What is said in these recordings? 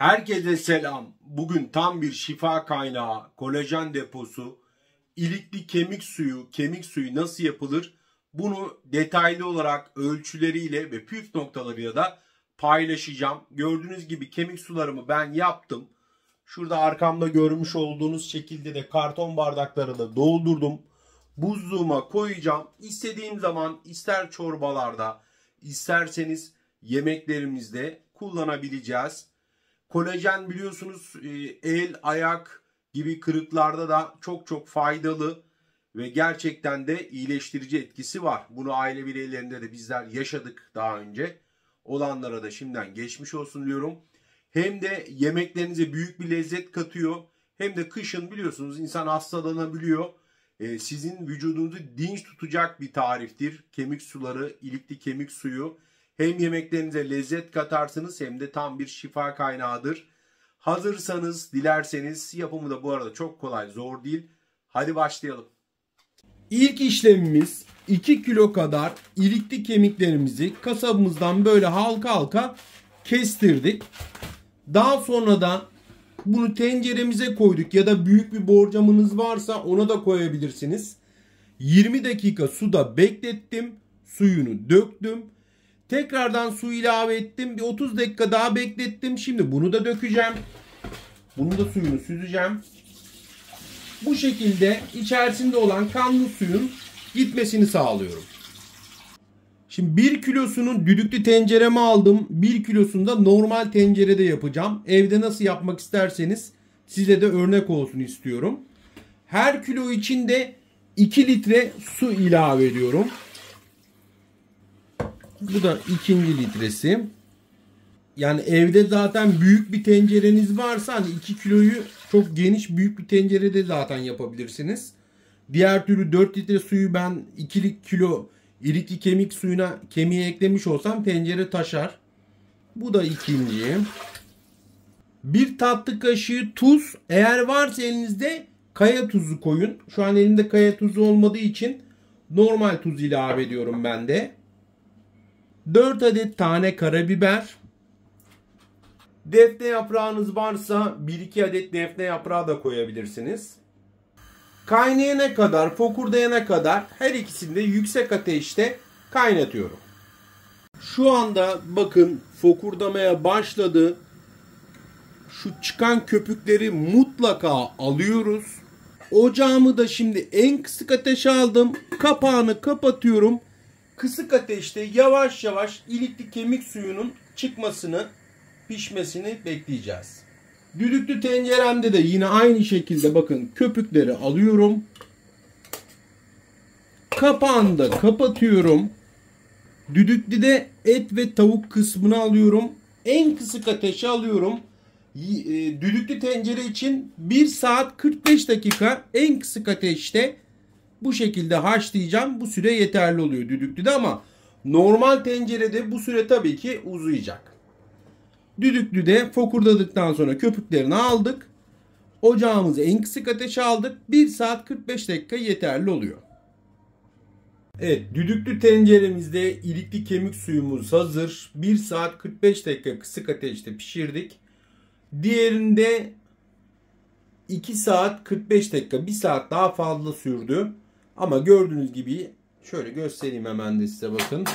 Herkese selam. Bugün tam bir şifa kaynağı, kolajen deposu, ilikli kemik suyu nasıl yapılır? Bunu detaylı olarak ölçüleriyle ve püf noktalarıyla da paylaşacağım. Gördüğünüz gibi kemik sularımı ben yaptım. Şurada arkamda görmüş olduğunuz şekilde de karton bardaklarını doldurdum. Buzluğuma koyacağım. İstediğim zaman ister çorbalarda, isterseniz yemeklerimizde kullanabileceğiz. Kolajen biliyorsunuz el, ayak gibi kırıklarda da çok faydalı ve gerçekten de iyileştirici etkisi var. Bunu aile bireylerinde de bizler yaşadık daha önce. Olanlara da şimdiden geçmiş olsun diyorum. Hem de yemeklerinize büyük bir lezzet katıyor. Hem de kışın biliyorsunuz insan hastalanabiliyor. Sizin vücudunuzu dinç tutacak bir tariftir. Kemik suları, ilikli kemik suyu. Hem yemeklerinize lezzet katarsınız hem de tam bir şifa kaynağıdır. Hazırsanız, dilerseniz yapımı da bu arada çok kolay, zor değil. Hadi başlayalım. İlk işlemimiz 2 kilo kadar ilikli kemiklerimizi kasabımızdan böyle halka kestirdik. Daha sonra da bunu tenceremize koyduk ya da büyük bir borcamınız varsa ona da koyabilirsiniz. 20 dakika suda beklettim. Suyunu döktüm. Tekrardan su ilave ettim. Bir 30 dakika daha beklettim. Şimdi bunu da dökeceğim. Bunun da suyunu süzeceğim. Bu şekilde içerisinde olan kanlı suyun gitmesini sağlıyorum. Şimdi 1 kilosunu düdüklü tencereme aldım. 1 kilosunu da normal tencerede yapacağım. Evde nasıl yapmak isterseniz size de örnek olsun istiyorum. Her kilo için de 2 litre su ilave ediyorum. Bu da ikinci litresi. Yani evde zaten büyük bir tencereniz varsa hani 2 kiloyu çok geniş büyük bir tencerede zaten yapabilirsiniz. Diğer türlü 4 litre suyu ben 2 kilo ilikli kemik suyuna kemiğe eklemiş olsam tencere taşar. Bu da ikinci. 1 tatlı kaşığı tuz. Eğer varsa elinizde kaya tuzu koyun. Şu an elimde kaya tuzu olmadığı için normal tuz ilave ediyorum ben de. 4 adet tane karabiber. Defne yaprağınız varsa 1-2 adet defne yaprağı da koyabilirsiniz. Kaynayana kadar, fokurdayana kadar her ikisini de yüksek ateşte kaynatıyorum. Şu anda bakın fokurdamaya başladı. Şu çıkan köpükleri mutlaka alıyoruz. Ocağımı da şimdi en kısık ateşe aldım. Kapağını kapatıyorum. Kısık ateşte yavaş ilikli kemik suyunun çıkmasını, pişmesini bekleyeceğiz. Düdüklü tenceremde de yine aynı şekilde bakın köpükleri alıyorum. Kapağını da kapatıyorum. Düdüklüde et ve tavuk kısmını alıyorum. En kısık ateşe alıyorum. Düdüklü tencere için 1 saat 45 dakika en kısık ateşte bu şekilde haşlayacağım. Bu süre yeterli oluyor düdüklüde ama normal tencerede bu süre tabii ki uzayacak. Düdüklüde fokurdadıktan sonra köpüklerini aldık. Ocağımızı en kısık ateşe aldık. 1 saat 45 dakika yeterli oluyor. Evet, düdüklü tenceremizde ilikli kemik suyumuz hazır. 1 saat 45 dakika kısık ateşte pişirdik. Diğerinde 2 saat 45 dakika, 1 saat daha fazla sürdü. Ama gördüğünüz gibi şöyle göstereyim hemen de size bakın.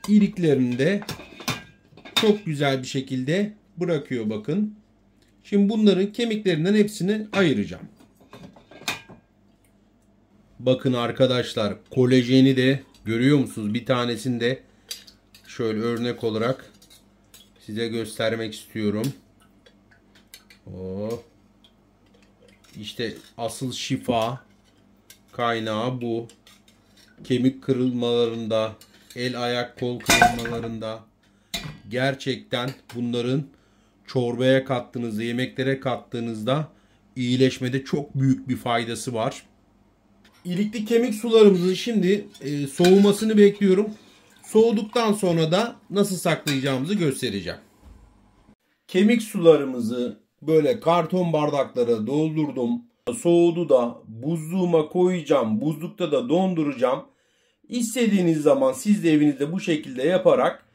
İliklerini de çok güzel bir şekilde bırakıyor bakın. Şimdi bunların kemiklerinden hepsini ayıracağım. Bakın arkadaşlar, kolajeni de görüyor musunuz? Bir tanesini de şöyle örnek olarak size göstermek istiyorum. Oh. İşte asıl şifa kaynağı bu. Kemik kırılmalarında, el ayak kol kırılmalarında gerçekten bunların çorbaya kattığınızda, yemeklere kattığınızda iyileşmede çok büyük bir faydası var. İlikli kemik sularımızın şimdi soğumasını bekliyorum. Soğuduktan sonra da nasıl saklayacağımızı göstereceğim. Kemik sularımızı böyle karton bardaklara doldurdum. Soğudu da buzluğuma koyacağım. Buzlukta da donduracağım. İstediğiniz zaman siz de evinizde bu şekilde yaparak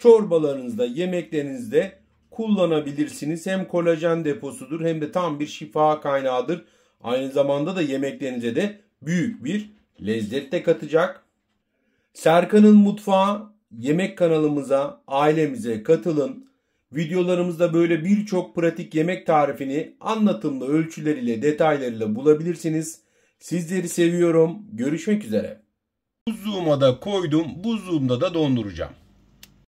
çorbalarınızda, yemeklerinizde kullanabilirsiniz. Hem kolajen deposudur hem de tam bir şifa kaynağıdır. Aynı zamanda da yemeklerinize de büyük bir lezzet de katacak. Serkan'ın Mutfağı yemek kanalımıza, ailemize katılın. Videolarımızda böyle birçok pratik yemek tarifini anlatımlı ölçüleriyle, detaylarıyla bulabilirsiniz. Sizleri seviyorum. Görüşmek üzere. Buzluğuma da koydum. Buzluğumda da donduracağım.